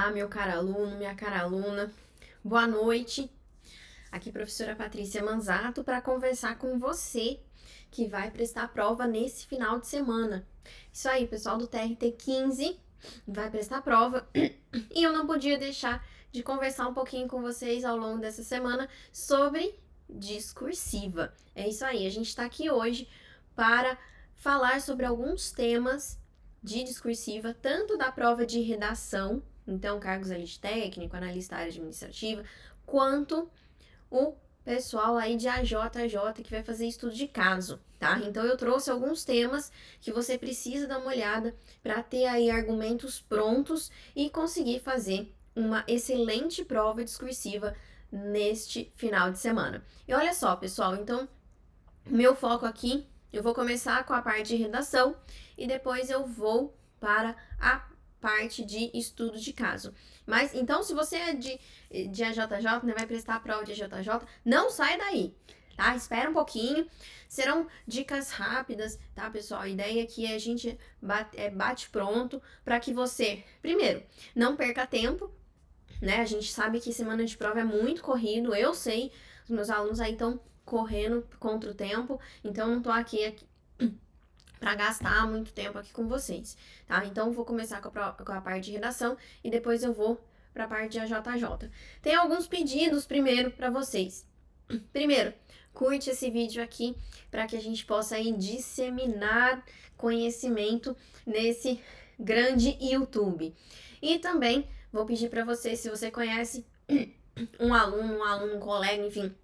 Olá, meu caro aluno, minha cara aluna, boa noite. Aqui, professora Patrícia Manzato, para conversar com você que vai prestar a prova nesse final de semana. Isso aí, pessoal do TRT 15 vai prestar a prova e eu não podia deixar de conversar um pouquinho com vocês ao longo dessa semana sobre discursiva. É isso aí, a gente está aqui hoje para falar sobre alguns temas de discursiva, tanto da prova de redação, então cargos ali de técnico, analista área administrativa, quanto o pessoal aí de AJJ que vai fazer estudo de caso, tá? Então eu trouxe alguns temas que você precisa dar uma olhada para ter aí argumentos prontos e conseguir fazer uma excelente prova discursiva neste final de semana. E olha só, pessoal, então meu foco aqui, eu vou começar com a parte de redação e depois eu vou para a parte de estudo de caso. Mas, então, se você é de AJJ, né, vai prestar a prova de AJJ, não sai daí, tá? Espera um pouquinho. Serão dicas rápidas, tá, pessoal? A ideia aqui é a gente bate pronto para que você, primeiro, não perca tempo, né? A gente sabe que semana de prova é muito corrido, eu sei, os meus alunos aí estão correndo contra o tempo, então não tô aqui para gastar muito tempo aqui com vocês, tá? Então vou começar com a parte de redação e depois eu vou para a parte de AJJ. Tem alguns pedidos primeiro para vocês. Primeiro, curte esse vídeo aqui para que a gente possa aí disseminar conhecimento nesse grande YouTube. E também vou pedir para você, se você conhece um aluno, um colega, enfim,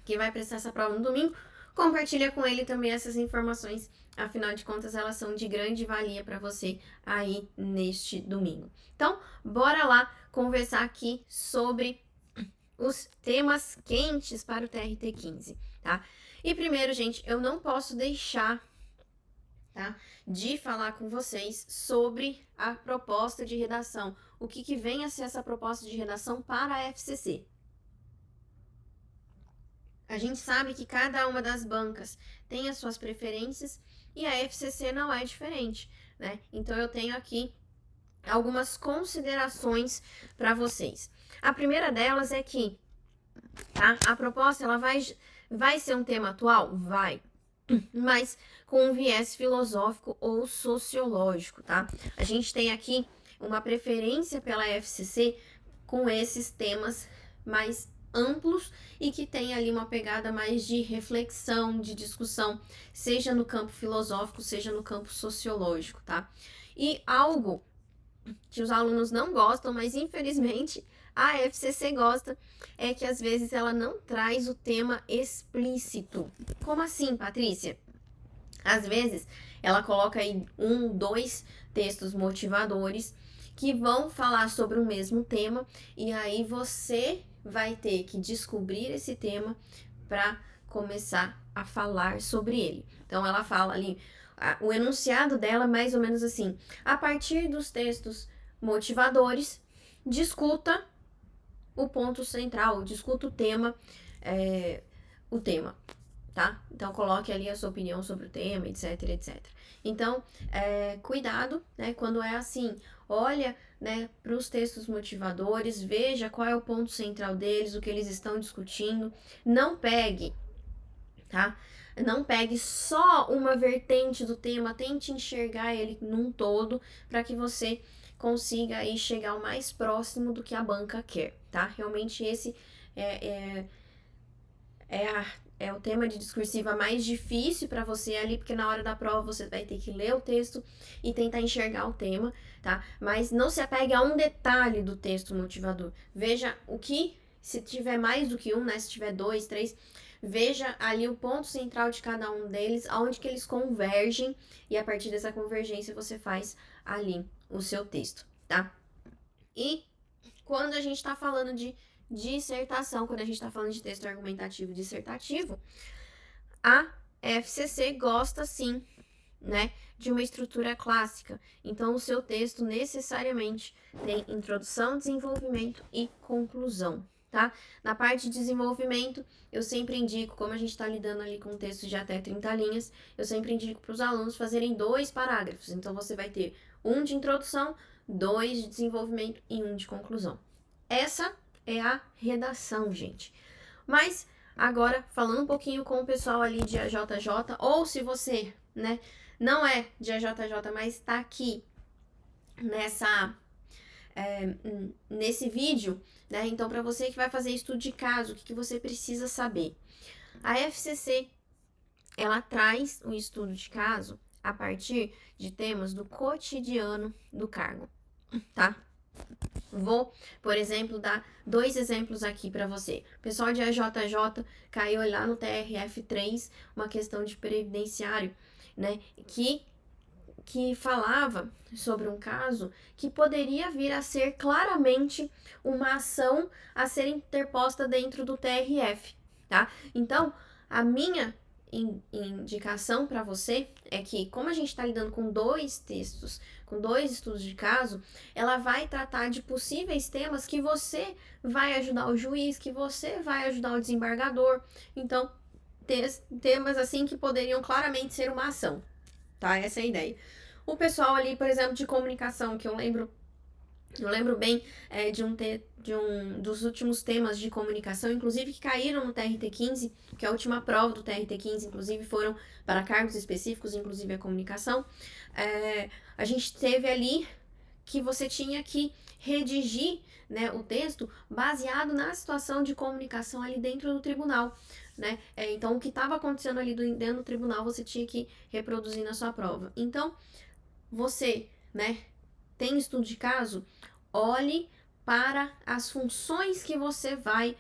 que vai prestar essa prova no domingo, compartilha com ele também essas informações, afinal de contas elas são de grande valia para você aí neste domingo. Então, bora lá conversar aqui sobre os temas quentes para o TRT 15, tá? E primeiro, gente, eu não posso deixar, tá, de falar com vocês sobre a proposta de redação. O que vem a ser essa proposta de redação para a FCC? A gente sabe que cada uma das bancas tem as suas preferências e a FCC não é diferente, né? Então eu tenho aqui algumas considerações para vocês. A primeira delas é que, tá, a proposta ela vai ser um tema atual? Vai, mas com um viés filosófico ou sociológico, tá? A gente tem aqui uma preferência pela FCC com esses temas mais amplos e que tem ali uma pegada mais de reflexão, de discussão, seja no campo filosófico, seja no campo sociológico, tá? E algo que os alunos não gostam, mas infelizmente a FCC gosta, é que às vezes ela não traz o tema explícito. Como assim, Patrícia? Às vezes ela coloca aí 1, 2 textos motivadores que vão falar sobre o mesmo tema e aí você vai ter que descobrir esse tema para começar a falar sobre ele. Então ela fala ali, o enunciado dela é mais ou menos assim: a partir dos textos motivadores, discuta o ponto central, discuta o tema, tá? Então coloque ali a sua opinião sobre o tema, etc, etc. Então, cuidado, né, quando é assim, olha, né, para os textos motivadores, veja qual é o ponto central deles, o que eles estão discutindo, não pegue, tá? Não pegue só uma vertente do tema, tente enxergar ele num todo, para que você consiga aí chegar o mais próximo do que a banca quer, tá? Realmente esse é o tema de discursiva mais difícil para você ali, porque na hora da prova você vai ter que ler o texto e tentar enxergar o tema, tá? Mas não se apegue a um detalhe do texto motivador. Veja o que, se tiver mais do que um, né? Se tiver 2, 3, veja ali o ponto central de cada um deles, aonde que eles convergem, e a partir dessa convergência você faz ali o seu texto, tá? E quando a gente tá falando de dissertação, quando a gente está falando de texto argumentativo dissertativo, a FCC gosta sim, né, de uma estrutura clássica. Então, o seu texto necessariamente tem introdução, desenvolvimento e conclusão, tá? Na parte de desenvolvimento, eu sempre indico, como a gente está lidando ali com textos de até 30 linhas, eu sempre indico para os alunos fazerem 2 parágrafos. Então, você vai ter um de introdução, 2 de desenvolvimento e 1 de conclusão. Essa é a redação, gente. Mas agora, falando um pouquinho com o pessoal ali de AJJ, ou se você, né, não é de AJJ, mas está aqui nesse vídeo, né, então para você que vai fazer estudo de caso, o que você precisa saber? A FCC, ela traz um estudo de caso a partir de temas do cotidiano do cargo, tá? Vou, por exemplo, dar 2 exemplos aqui para você. O pessoal de AJJ caiu lá no TRF3 uma questão de previdenciário, né, que falava sobre um caso que poderia vir a ser claramente uma ação a ser interposta dentro do TRF, tá? Então, a minha indicação para você é que, como a gente está lidando com 2 textos, com 2 estudos de caso, ela vai tratar de possíveis temas que você vai ajudar o juiz, que você vai ajudar o desembargador. Então, temas assim que poderiam claramente ser uma ação, tá? Essa é a ideia. O pessoal ali, por exemplo, de comunicação, que eu lembro bem de um dos últimos temas de comunicação, inclusive que caíram no TRT15, que é a última prova do TRT15, inclusive foram para cargos específicos, inclusive a comunicação. A gente teve ali que você tinha que redigir, né, o texto baseado na situação de comunicação ali dentro do tribunal, né? Então, o que estava acontecendo ali dentro do tribunal, você tinha que reproduzir na sua prova. Então, você, né, tem estudo de caso, olhe para as funções que você vai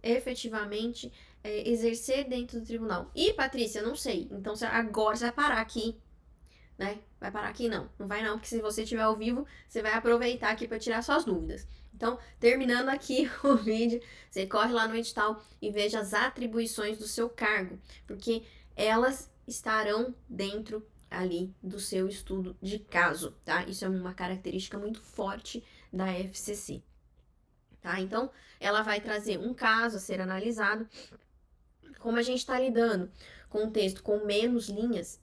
efetivamente exercer dentro do tribunal. E, Patrícia, não sei. Então, agora você vai parar aqui, né? Vai parar aqui? Não vai não, porque se você estiver ao vivo, você vai aproveitar aqui para tirar suas dúvidas. Então, terminando aqui o vídeo, você corre lá no edital e veja as atribuições do seu cargo, porque elas estarão dentro ali do seu estudo de caso, tá? Isso é uma característica muito forte da FCC, tá? Então, ela vai trazer um caso a ser analisado. Como a gente está lidando com um texto com menos linhas,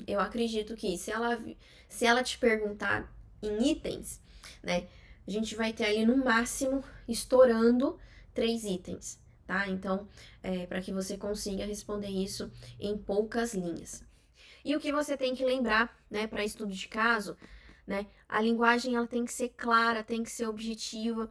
eu acredito que se ela te perguntar em itens, né, a gente vai ter ali no máximo estourando 3 itens, tá? Então, para que você consiga responder isso em poucas linhas. E o que você tem que lembrar, né, para estudo de caso, né, a linguagem ela tem que ser clara, tem que ser objetiva.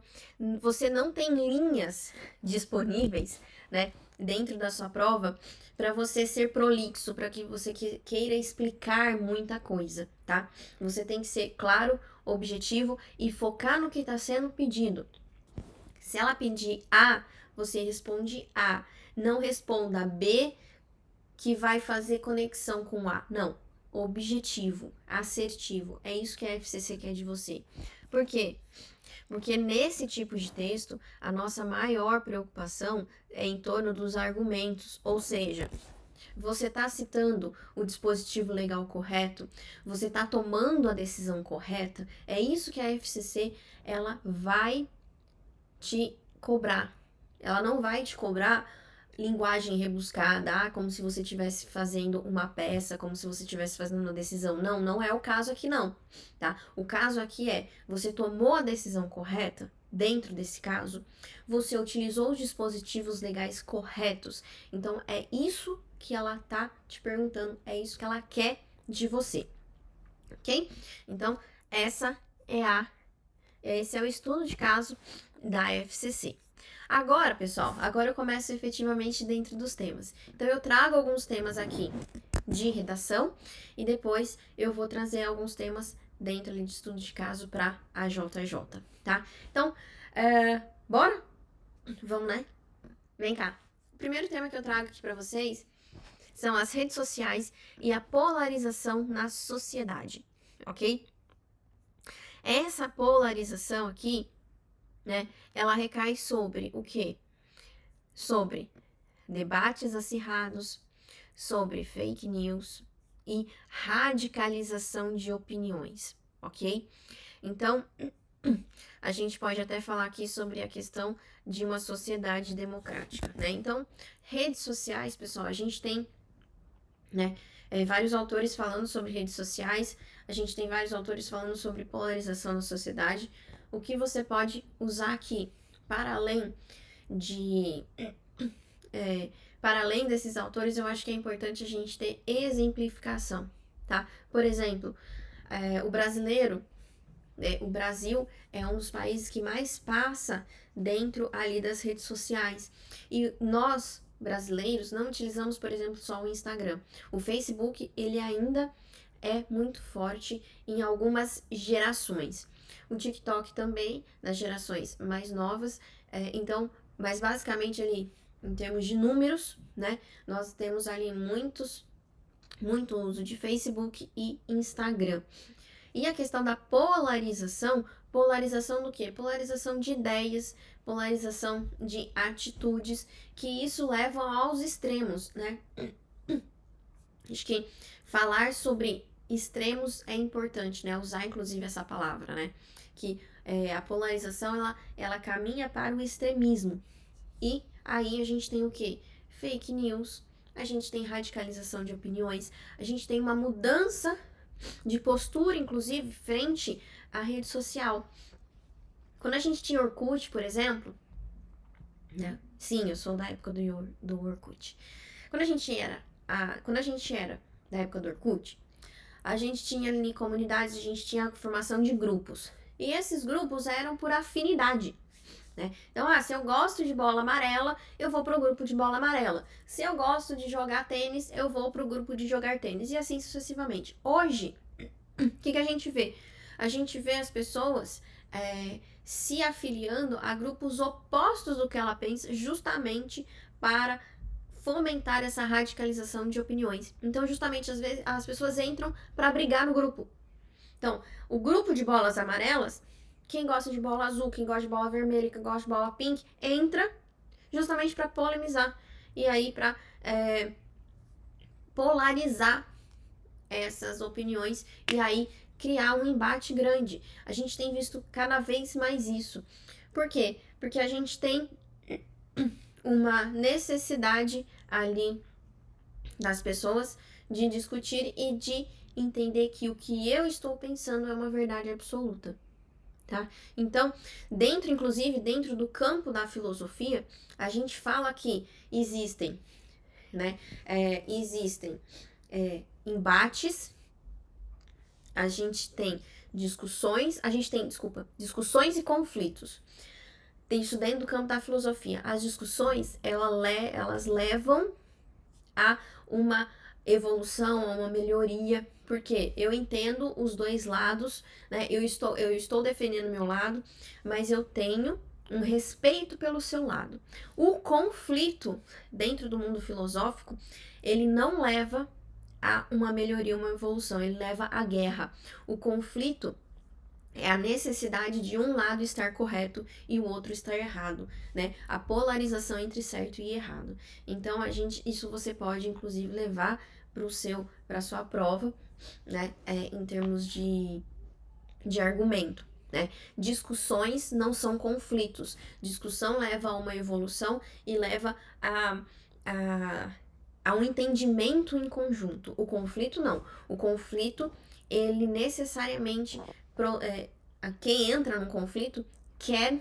Você não tem linhas disponíveis, né, dentro da sua prova para você ser prolixo, para que você queira explicar muita coisa, tá? Você tem que ser claro, objetivo e focar no que está sendo pedido. Se ela pedir A, você responde A. Não responda B, que vai fazer conexão com A. Não. Objetivo, assertivo. É isso que a FCC quer de você. Por quê? Porque nesse tipo de texto, a nossa maior preocupação é em torno dos argumentos, ou seja, você está citando o dispositivo legal correto, você está tomando a decisão correta, é isso que a FCC ela vai te cobrar. Ela não vai te cobrar linguagem rebuscada, como se você estivesse fazendo uma peça, como se você estivesse fazendo uma decisão. Não, não é o caso aqui não, tá? O caso aqui é, você tomou a decisão correta, dentro desse caso, você utilizou os dispositivos legais corretos. Então, é isso que ela tá te perguntando, é isso que ela quer de você, ok? Então, esse é o estudo de caso da FCC. Agora, pessoal, eu começo efetivamente dentro dos temas. Então, eu trago alguns temas aqui de redação e depois eu vou trazer alguns temas dentro de estudo de caso para a JJ, tá? Então, bora? Vamos, né? Vem cá. O primeiro tema que eu trago aqui para vocês são as redes sociais e a polarização na sociedade, ok? Essa polarização aqui, né, ela recai sobre o quê? Sobre debates acirrados, sobre fake news e radicalização de opiniões, ok? Então, a gente pode até falar aqui sobre a questão de uma sociedade democrática, né? Então, redes sociais, pessoal, a gente tem, né, vários autores falando sobre redes sociais, a gente tem vários autores falando sobre polarização na sociedade. O que você pode usar aqui, para além de... para além desses autores, eu acho que é importante a gente ter exemplificação, tá? Por exemplo, o Brasil é um dos países que mais passa dentro ali das redes sociais. E nós, brasileiros, não utilizamos, por exemplo, só o Instagram. O Facebook, ele ainda é muito forte em algumas gerações. O TikTok também, nas gerações mais novas. Então, mas basicamente ali, em termos de números, né, nós temos ali muito uso de Facebook e Instagram. E a questão da polarização do quê? Polarização de ideias, polarização de atitudes, que isso leva aos extremos, né? Acho que falar sobre extremos é importante, né? Usar inclusive essa palavra, né? Que a polarização, ela caminha para o extremismo. E aí a gente tem o quê? Fake news, a gente tem radicalização de opiniões, a gente tem uma mudança de postura, inclusive, frente à rede social. Quando a gente tinha Orkut, por exemplo, né? Sim, eu sou da época do Orkut. Quando a gente era da época do Orkut, a gente tinha ali comunidades, a gente tinha a formação de grupos. E esses grupos eram por afinidade. Né? Então, se eu gosto de bola amarela, eu vou pro grupo de bola amarela. Se eu gosto de jogar tênis, eu vou pro grupo de jogar tênis. E assim sucessivamente. Hoje, o que a gente vê? A gente vê as pessoas se afiliando a grupos opostos do que ela pensa, justamente para fomentar essa radicalização de opiniões. Então, justamente, às vezes, as pessoas entram para brigar no grupo. Então, o grupo de bolas amarelas, quem gosta de bola azul, quem gosta de bola vermelha, quem gosta de bola pink, entra justamente para polemizar. E aí para polarizar essas opiniões e aí criar um embate grande. A gente tem visto cada vez mais isso. Por quê? Porque a gente tem uma necessidade ali das pessoas de discutir e de entender que o que eu estou pensando é uma verdade absoluta. Tá? Então, inclusive dentro do campo da filosofia, a gente fala que existem, né? Embates, a gente tem discussões e conflitos. Tem isso dentro do campo da filosofia. As discussões, elas levam a uma evolução, a uma melhoria, porque eu entendo os dois lados, né? Eu estou defendendo o meu lado, mas eu tenho um respeito pelo seu lado. O conflito dentro do mundo filosófico, ele não leva a uma melhoria, uma evolução, ele leva à guerra. O conflito é a necessidade de um lado estar correto e o outro estar errado, né? A polarização entre certo e errado. Então, isso você pode, inclusive, levar para a sua prova, né? Em termos de argumento, né? Discussões não são conflitos. Discussão leva a uma evolução e leva a um entendimento em conjunto. O conflito, não. O conflito, ele necessariamente... quem entra no conflito quer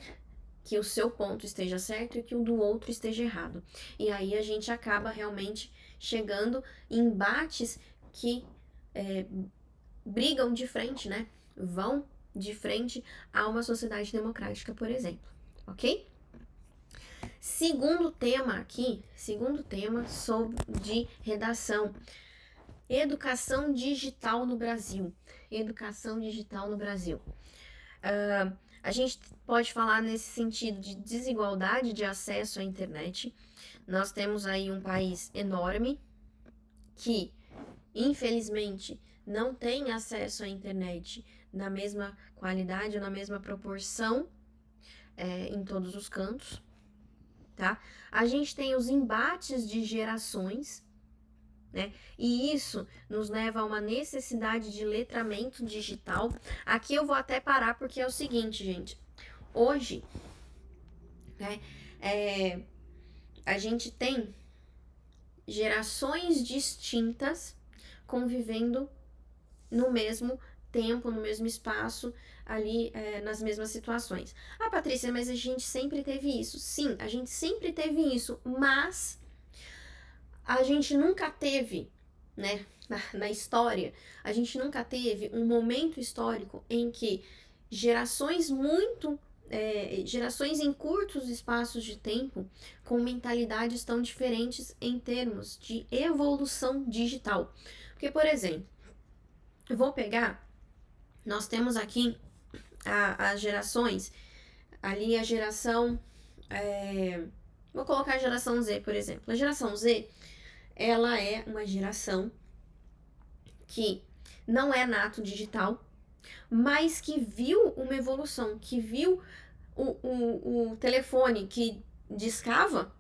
que o seu ponto esteja certo e que o do outro esteja errado. E aí a gente acaba realmente chegando em embates que brigam de frente, né? Vão de frente a uma sociedade democrática, por exemplo. Ok? Segundo tema de redação. Educação digital no Brasil. A gente pode falar nesse sentido de desigualdade de acesso à internet. Nós temos aí um país enorme que, infelizmente, não tem acesso à internet na mesma qualidade ou na mesma proporção em todos os cantos, tá? A gente tem os embates de gerações, né? E isso nos leva a uma necessidade de letramento digital. Aqui eu vou até parar porque é o seguinte, gente. Hoje, né, a gente tem gerações distintas convivendo no mesmo tempo, no mesmo espaço, ali nas mesmas situações. Ah, Patrícia, mas a gente sempre teve isso. Sim, a gente sempre teve isso, mas a gente nunca teve, né, na história, a gente nunca teve um momento histórico em que gerações gerações em curtos espaços de tempo, com mentalidades tão diferentes em termos de evolução digital. Porque, por exemplo, eu vou pegar, nós temos aqui as gerações, ali a geração, vou colocar a geração Z, por exemplo. A geração Z, ela é uma geração que não é nato digital, mas que viu uma evolução, que viu o telefone que discava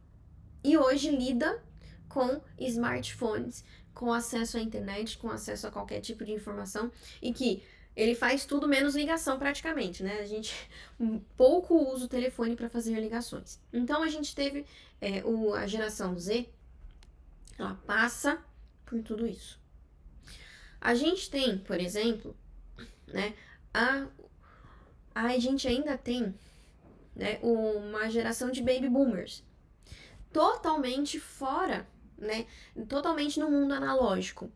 e hoje lida com smartphones, com acesso à internet, com acesso a qualquer tipo de informação e que ele faz tudo menos ligação praticamente, né? A gente pouco usa o telefone para fazer ligações. Então a gente teve a geração Z, ela passa por tudo isso. A gente tem, por exemplo, né, a gente ainda tem, né, uma geração de baby boomers totalmente fora, né, totalmente no mundo analógico,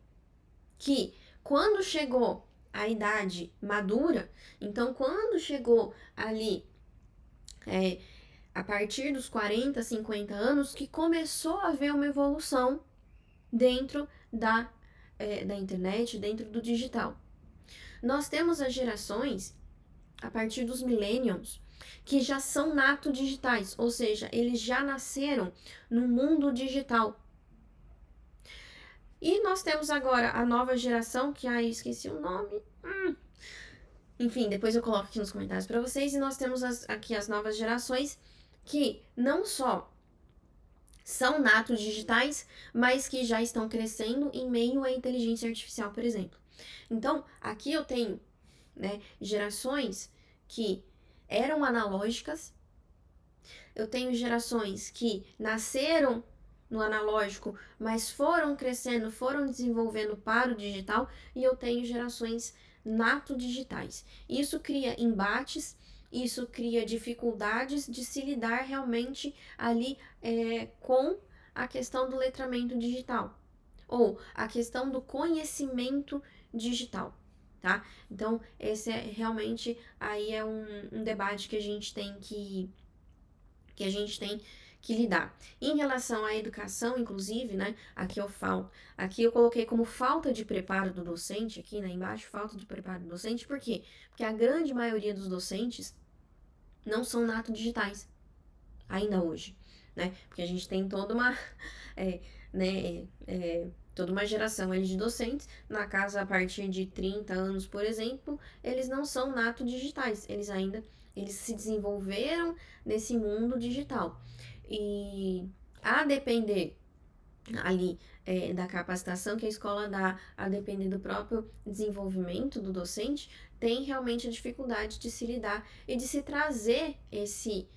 que quando chegou a idade madura, então quando chegou ali a partir dos 40, 50 anos, que começou a haver uma evolução dentro da internet, dentro do digital. Nós temos as gerações, a partir dos millennials, que já são nato digitais, ou seja, eles já nasceram no mundo digital. E nós temos agora a nova geração, que esqueci o nome. Enfim, depois eu coloco aqui nos comentários para vocês. E nós temos aqui as novas gerações que não só são natos digitais, mas que já estão crescendo em meio à inteligência artificial, por exemplo. Então, aqui eu tenho, né, gerações que eram analógicas, eu tenho gerações que nasceram no analógico, mas foram crescendo, foram desenvolvendo para o digital, e eu tenho gerações nato digitais. Isso cria embates, isso cria dificuldades de se lidar realmente ali com a questão do letramento digital, ou a questão do conhecimento digital, tá? Então, esse realmente aí é um debate que a gente tem que lidar. Em relação à educação, inclusive, né, aqui eu coloquei como falta de preparo do docente, aqui, né, embaixo, falta de preparo do docente, por quê? Porque a grande maioria dos docentes não são nato digitais, ainda hoje, né, porque a gente tem toda uma, toda uma geração de docentes, na casa a partir de 30 anos, por exemplo, eles não são nato digitais, eles se desenvolveram nesse mundo digital. E a depender ali da capacitação que a escola dá, a depender do próprio desenvolvimento do docente, tem realmente a dificuldade de se lidar e de se trazer esse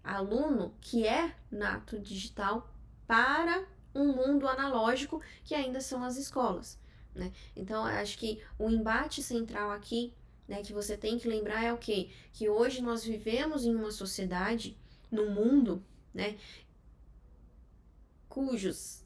aluno que é nato digital para um mundo analógico que ainda são as escolas, né? Então, acho que o embate central aqui, né, que você tem que lembrar é o quê? Que hoje nós vivemos em uma sociedade, no mundo, né, cujos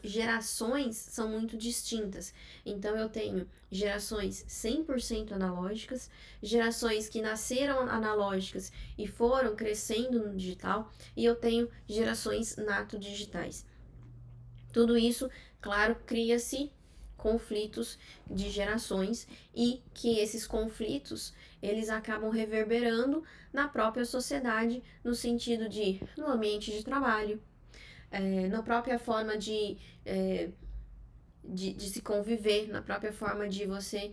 gerações são muito distintas. Então, eu tenho gerações 100% analógicas, gerações que nasceram analógicas e foram crescendo no digital, e eu tenho gerações nato digitais. Tudo isso, claro, cria-se conflitos de gerações e que esses conflitos, eles acabam reverberando na própria sociedade, no sentido no ambiente de trabalho, na própria forma de se conviver, na própria forma de você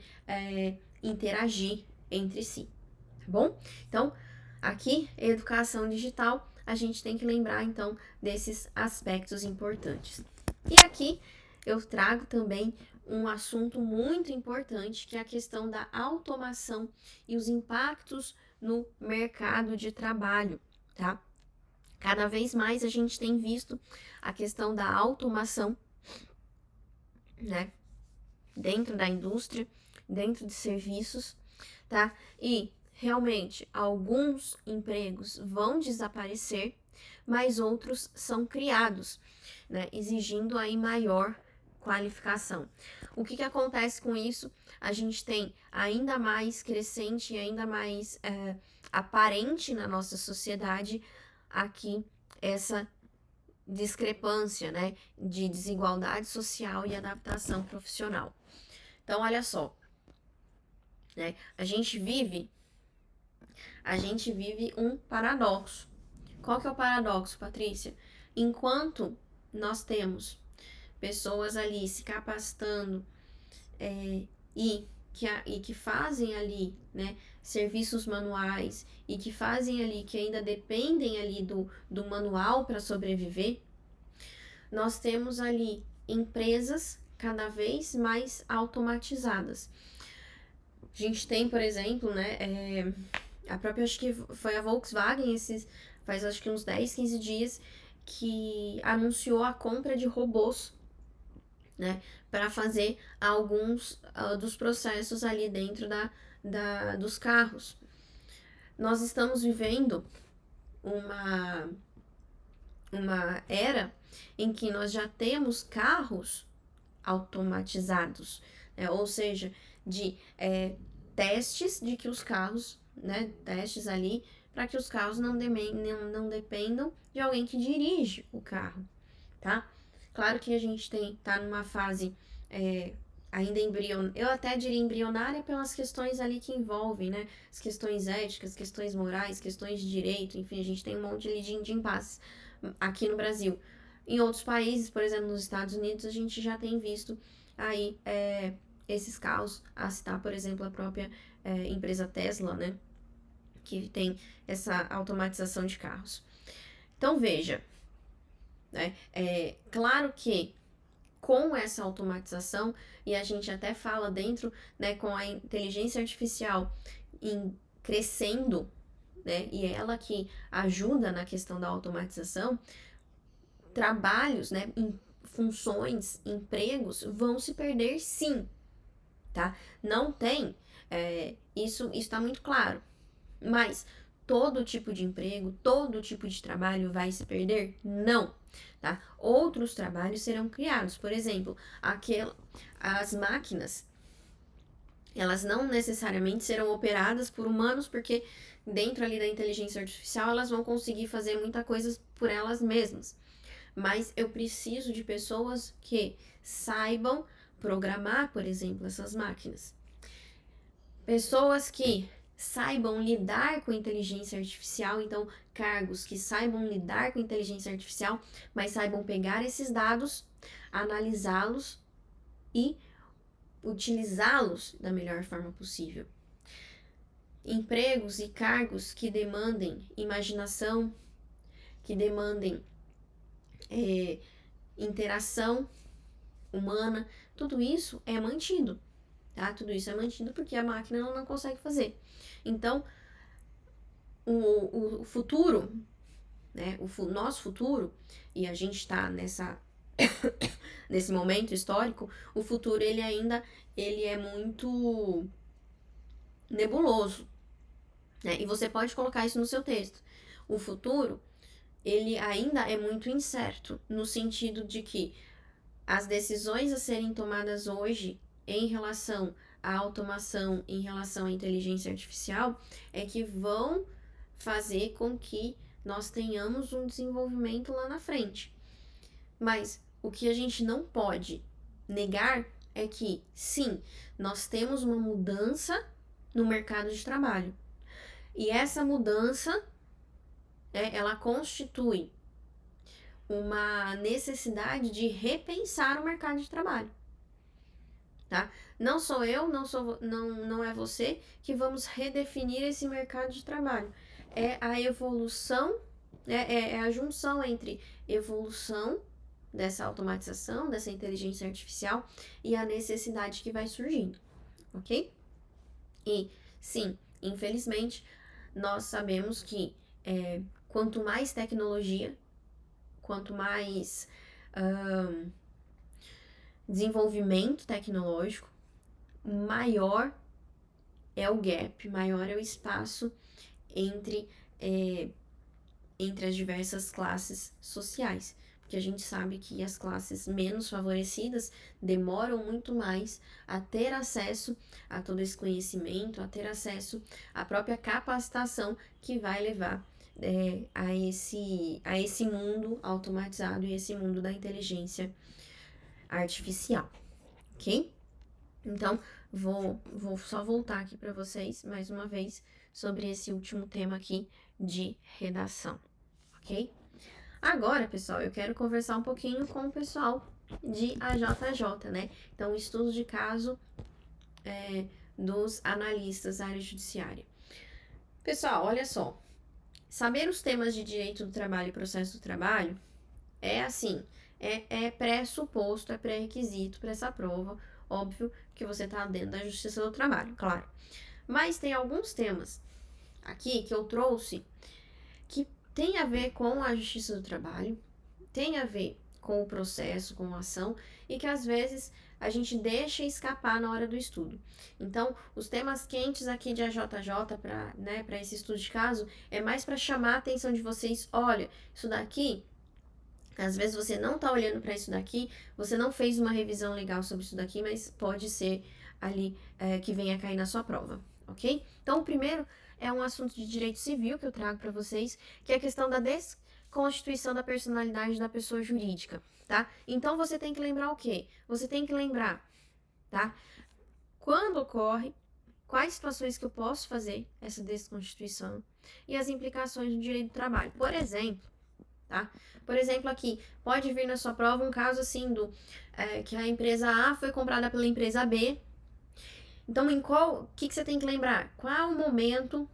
interagir entre si, tá bom? Então, aqui, educação digital, a gente tem que lembrar, então, desses aspectos importantes. E aqui, eu trago também um assunto muito importante, que é a questão da automação e os impactos no mercado de trabalho, tá? Cada vez mais a gente tem visto a questão da automação, né? dentro da indústria, dentro de serviços, tá? E realmente alguns empregos vão desaparecer, mas outros são criados, né? Exigindo aí maior qualificação. O que acontece com isso? A gente tem ainda mais crescente e ainda mais aparente na nossa sociedade aqui essa discrepância, né, de desigualdade social e adaptação profissional. Então, olha só, né, a gente vive um paradoxo. Qual que é o paradoxo, Patrícia? Enquanto nós temos pessoas ali se capacitando e que fazem ali, né, serviços manuais e que fazem ali, que ainda dependem ali do manual para sobreviver, nós temos ali empresas cada vez mais automatizadas. A gente tem, por exemplo, né, a própria, acho que foi a Volkswagen, faz acho que uns 10, 15 dias, que anunciou a compra de robôs, né, para fazer alguns dos processos ali dentro dos carros. Nós estamos vivendo uma era em que nós já temos carros automatizados, né, ou seja, de testes de que os carros, né, testes ali para que os carros não dependam de alguém que dirige o carro, tá? Claro que a gente tá numa fase ainda eu até diria embrionária pelas questões ali que envolvem, né, as questões éticas, questões morais, questões de direito, enfim, a gente tem um monte de impasses aqui no Brasil. Em outros países, por exemplo, nos Estados Unidos, a gente já tem visto aí esses carros, a citar, por exemplo, a própria empresa Tesla, né, que tem essa automatização de carros. Então, veja, né, claro que com essa automatização, e a gente até fala dentro, né, com a inteligência artificial crescendo, né, e é ela que ajuda na questão da automatização, trabalhos, né, funções, empregos vão se perder sim, tá? Não tem, isso está muito claro, mas todo tipo de emprego, todo tipo de trabalho vai se perder? Não, tá? Outros trabalhos serão criados, por exemplo, as máquinas, elas não necessariamente serão operadas por humanos, porque dentro ali da inteligência artificial elas vão conseguir fazer muita coisa por elas mesmas. Mas eu preciso de pessoas que saibam programar, por exemplo, essas máquinas. Pessoas que saibam lidar com inteligência artificial, então cargos que saibam lidar com inteligência artificial, mas saibam pegar esses dados, analisá-los e utilizá-los da melhor forma possível. Empregos e cargos que demandem imaginação, que demandem interação humana, tudo isso é mantido, tá? Tudo isso é mantido porque a máquina não consegue fazer. Então, o futuro, né? O nosso futuro, e a gente está nesse momento histórico, o futuro ele é muito nebuloso, né? E você pode colocar isso no seu texto. O futuro ele ainda é muito incerto, no sentido de que as decisões a serem tomadas hoje em relação à automação, em relação à inteligência artificial, é que vão fazer com que nós tenhamos um desenvolvimento lá na frente. Mas o que a gente não pode negar é que, sim, nós temos uma mudança no mercado de trabalho. E essa mudança ela constitui uma necessidade de repensar o mercado de trabalho, tá? Não sou eu, não é você que vamos redefinir esse mercado de trabalho. É a evolução, é a junção entre evolução dessa automatização, dessa inteligência artificial e a necessidade que vai surgindo, ok? E, sim, infelizmente, nós sabemos que quanto mais tecnologia, quanto mais desenvolvimento tecnológico, maior é o gap, maior é o espaço entre as diversas classes sociais. Porque a gente sabe que as classes menos favorecidas demoram muito mais a ter acesso a todo esse conhecimento, a ter acesso à própria capacitação que vai levar a esse mundo automatizado e esse mundo da inteligência artificial, ok? Então, vou só voltar aqui para vocês mais uma vez sobre esse último tema aqui de redação, ok? Agora, pessoal, eu quero conversar um pouquinho com o pessoal de AJJ, né? Então, estudo de caso dos analistas da área judiciária. Pessoal, olha só. Saber os temas de direito do trabalho e processo do trabalho é assim, é pressuposto, é pré-requisito para essa prova. Óbvio que você está dentro da justiça do trabalho, claro. Mas tem alguns temas aqui que eu trouxe que tem a ver com a justiça do trabalho, tem a ver com o processo, com a ação, e que às vezes a gente deixa escapar na hora do estudo. Então, os temas quentes aqui de AJJ para esse estudo de caso é mais para chamar a atenção de vocês. Olha, isso daqui, às vezes você não está olhando para isso daqui, você não fez uma revisão legal sobre isso daqui, mas pode ser ali que venha cair na sua prova, ok? Então, o primeiro é um assunto de direito civil que eu trago para vocês, que é a questão da desconstituição da personalidade da pessoa jurídica, tá? Então, você tem que lembrar o quê? Você tem que lembrar, tá? Quando ocorre, quais situações que eu posso fazer essa desconstituição e as implicações no direito do trabalho. Por exemplo, tá? Por exemplo, aqui, pode vir na sua prova um caso assim que a empresa A foi comprada pela empresa B. Então, o que você tem que lembrar? Qual o momento,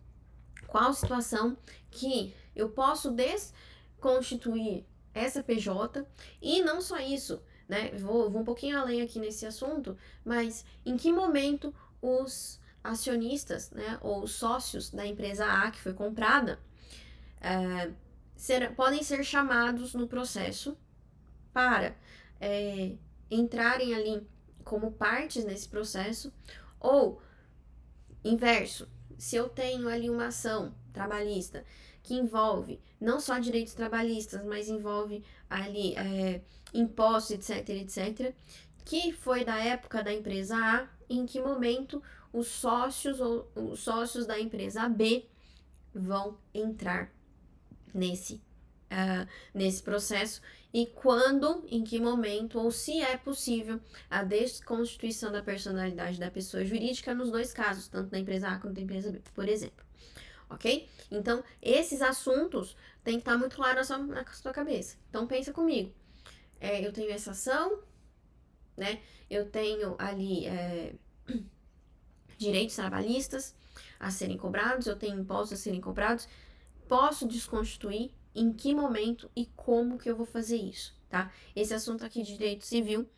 qual situação que eu posso desconstituir essa PJ? E não só isso, né? Vou um pouquinho além aqui nesse assunto, mas em que momento os acionistas, né, ou os sócios da empresa A que foi comprada, podem ser chamados no processo para entrarem ali como partes nesse processo, ou inverso, se eu tenho ali uma ação trabalhista que envolve não só direitos trabalhistas, mas envolve ali impostos, etc, etc, que foi da época da empresa A, em que momento os sócios da empresa B vão entrar nesse processo e quando, em que momento ou se é possível a desconstituição da personalidade da pessoa jurídica nos dois casos, tanto da empresa A quanto da empresa B, por exemplo. Ok? Então, esses assuntos têm que estar muito claros na sua cabeça. Então, pensa comigo. Eu tenho essa ação, né? Eu tenho ali direitos trabalhistas a serem cobrados, eu tenho impostos a serem cobrados. Posso desconstituir? Em que momento e como que eu vou fazer isso, tá? Esse assunto aqui de direito civil,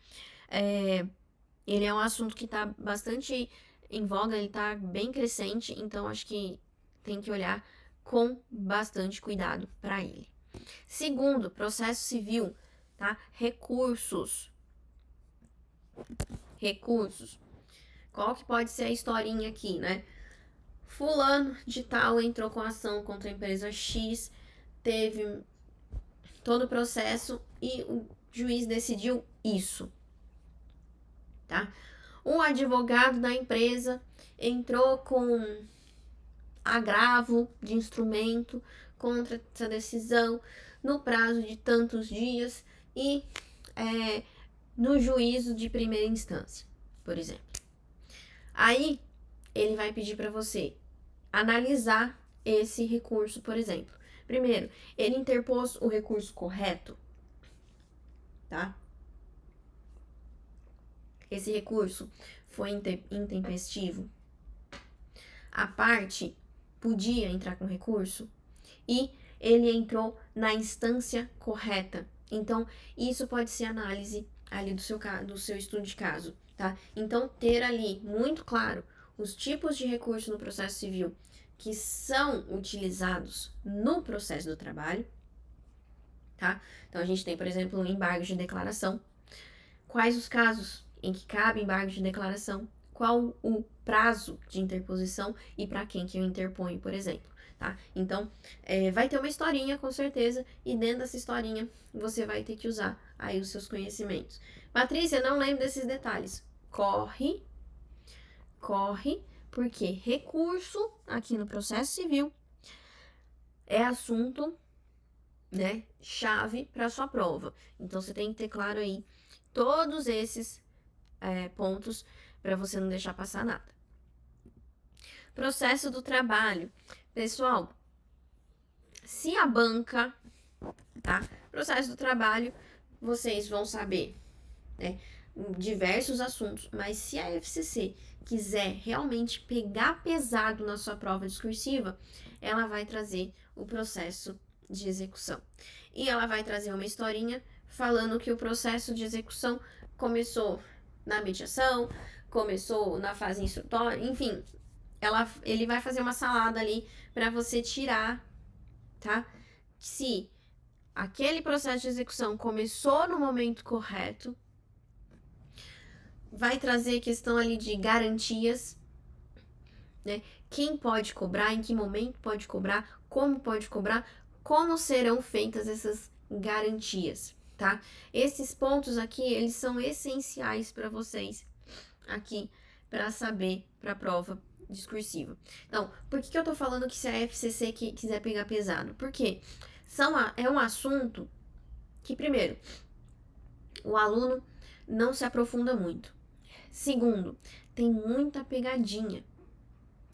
ele é um assunto que está bastante em voga, ele está bem crescente, então acho que tem que olhar com bastante cuidado para ele. Segundo, processo civil, tá? Recursos. Qual que pode ser a historinha aqui, né? Fulano de tal entrou com ação contra a empresa X, teve todo o processo e o juiz decidiu isso, tá? Um advogado da empresa entrou com agravo de instrumento contra essa decisão no prazo de tantos dias e no juízo de primeira instância, por exemplo. Aí, ele vai pedir para você analisar esse recurso, por exemplo. Primeiro, ele interpôs o recurso correto, tá? Esse recurso foi intempestivo. A parte podia entrar com recurso e ele entrou na instância correta. Então, isso pode ser análise ali do seu estudo de caso, tá? Então, ter ali muito claro os tipos de recurso no processo civil que são utilizados no processo do trabalho, tá? Então, a gente tem, por exemplo, um embargo de declaração. quais os casos em que cabe embargo de declaração, qual o prazo de interposição e para quem que eu interponho, por exemplo, tá? Então, vai ter uma historinha, com certeza, e dentro dessa historinha você vai ter que usar aí os seus conhecimentos. Patrícia, não lembro desses detalhes. Corre, porque recurso aqui no processo civil é assunto, né, chave para sua prova. Então, você tem que ter claro aí todos esses pontos para você não deixar passar nada. Processo do trabalho. Pessoal, se a banca, tá? Processo do trabalho, vocês vão saber, né, diversos assuntos, mas se a FCC quiser realmente pegar pesado na sua prova discursiva, ela vai trazer o processo de execução. E ela vai trazer uma historinha falando que o processo de execução começou na mediação, começou na fase instrutória, enfim, ele vai fazer uma salada ali para você tirar, tá? Se aquele processo de execução começou no momento correto, vai trazer questão ali de garantias, né? Quem pode cobrar, em que momento pode cobrar, como serão feitas essas garantias, tá? Esses pontos aqui, eles são essenciais para vocês aqui para saber para a prova discursiva. Então, por que eu tô falando que se a FCC quiser pegar pesado? Porque é um assunto que, primeiro, o aluno não se aprofunda muito. Segundo, tem muita pegadinha,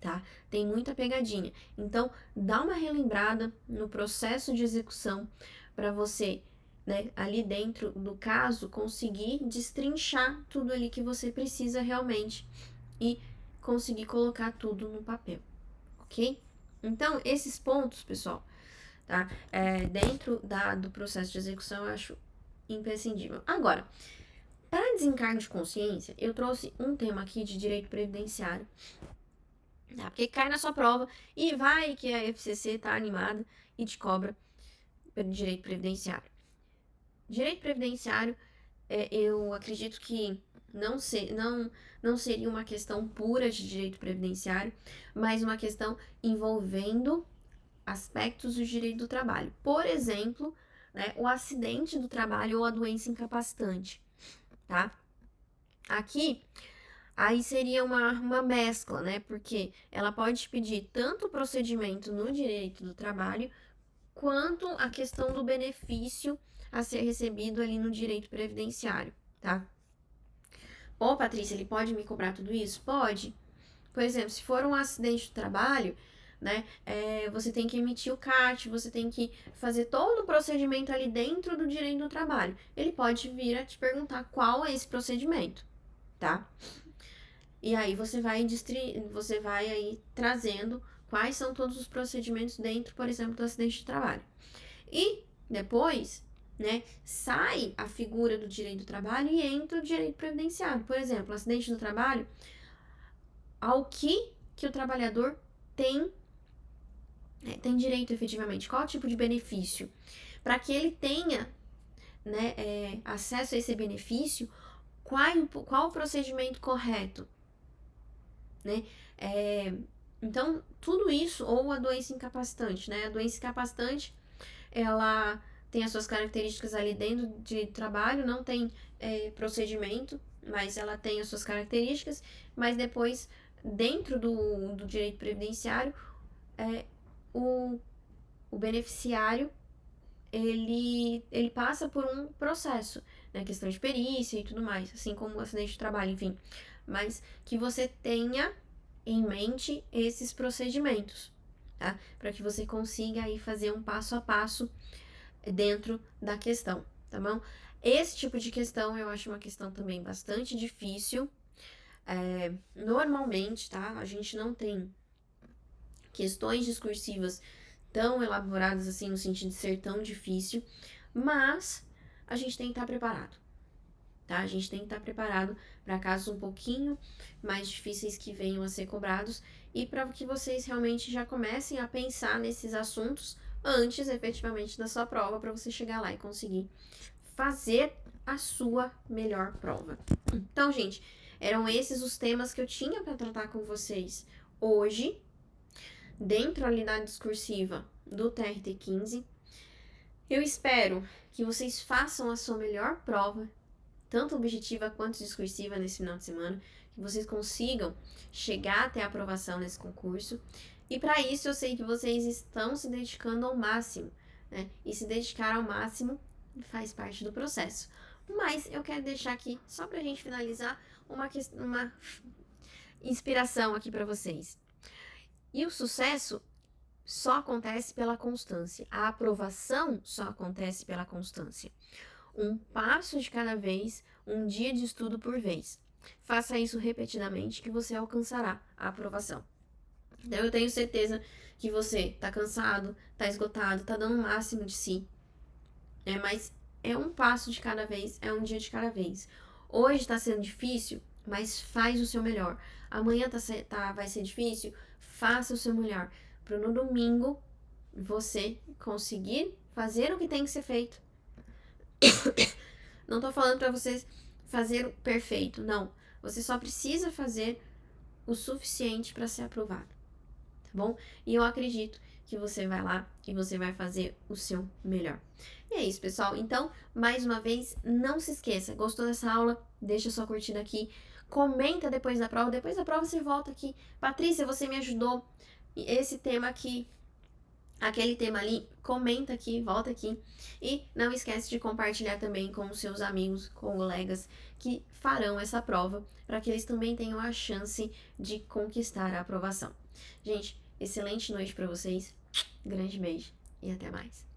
tá? Tem muita pegadinha. Então, dá uma relembrada no processo de execução para você, né, ali dentro do caso, conseguir destrinchar tudo ali que você precisa realmente e conseguir colocar tudo no papel, ok? Então, esses pontos, pessoal, tá? Dentro do processo de execução, eu acho imprescindível. Agora, para desencargo de consciência, eu trouxe um tema aqui de direito previdenciário, tá? Porque cai na sua prova e vai que a FCC tá animada e te cobra pelo direito previdenciário. Direito previdenciário, eu acredito que não seria uma questão pura de direito previdenciário, mas uma questão envolvendo aspectos do direito do trabalho. Por exemplo, né, o acidente do trabalho ou a doença incapacitante, tá? Aqui, aí seria uma mescla, né? Porque ela pode pedir tanto o procedimento no direito do trabalho, quanto a questão do benefício a ser recebido ali no direito previdenciário, tá? Ô, Patrícia, ele pode me cobrar tudo isso? Pode. Por exemplo, se for um acidente do trabalho, né, você tem que emitir o CAT, você tem que fazer todo o procedimento ali dentro do direito do trabalho. Ele pode vir a te perguntar qual é esse procedimento, tá? E aí você vai aí trazendo quais são todos os procedimentos dentro, por exemplo, do acidente de trabalho. E depois, né, sai a figura do direito do trabalho e entra o direito previdenciário. Por exemplo, acidente do trabalho, ao que o trabalhador tem direito efetivamente, qual tipo de benefício. Para que ele tenha, né, acesso a esse benefício, qual o procedimento correto, né? Então, tudo isso, ou a doença incapacitante, né? A doença incapacitante, ela tem as suas características ali dentro de trabalho, não tem procedimento, mas ela tem as suas características, mas depois, dentro do direito previdenciário, o beneficiário, ele passa por um processo, né? Questão de perícia e tudo mais, assim como o acidente de trabalho, enfim. Mas que você tenha em mente esses procedimentos, tá? Para que você consiga aí fazer um passo a passo dentro da questão, tá bom? Esse tipo de questão eu acho uma questão também bastante difícil. Normalmente, tá? A gente não tem questões discursivas tão elaboradas assim, no sentido de ser tão difícil, mas a gente tem que estar preparado, tá? A gente tem que estar preparado para casos um pouquinho mais difíceis que venham a ser cobrados e para que vocês realmente já comecem a pensar nesses assuntos antes, efetivamente, da sua prova, para você chegar lá e conseguir fazer a sua melhor prova. Então, gente, eram esses os temas que eu tinha para tratar com vocês hoje, dentro ali da discursiva do TRT15. Eu espero que vocês façam a sua melhor prova, tanto objetiva quanto discursiva nesse final de semana, que vocês consigam chegar até a aprovação nesse concurso. E para isso eu sei que vocês estão se dedicando ao máximo, né? E se dedicar ao máximo faz parte do processo. Mas eu quero deixar aqui, só pra gente finalizar, uma inspiração aqui para vocês. E o sucesso só acontece pela constância. A aprovação só acontece pela constância. Um passo de cada vez, um dia de estudo por vez. Faça isso repetidamente que você alcançará a aprovação. Então eu tenho certeza que você tá cansado, tá esgotado, tá dando o máximo de si. Mas é um passo de cada vez, é um dia de cada vez. Hoje tá sendo difícil, mas faz o seu melhor. Amanhã vai ser difícil, faça o seu melhor. Para no domingo você conseguir fazer o que tem que ser feito. Não tô falando para vocês fazer o perfeito, não. Você só precisa fazer o suficiente para ser aprovado, tá bom? E eu acredito que você vai lá e você vai fazer o seu melhor. E é isso, pessoal. Então, mais uma vez, não se esqueça, gostou dessa aula? Deixa sua curtida aqui. Comenta depois da prova. Depois da prova você volta aqui. Patrícia, você me ajudou. Esse tema aqui, aquele tema ali, comenta aqui, volta aqui. E não esquece de compartilhar também com os seus amigos, colegas que farão essa prova, para que eles também tenham a chance de conquistar a aprovação. Gente, excelente noite para vocês. Grande beijo e até mais.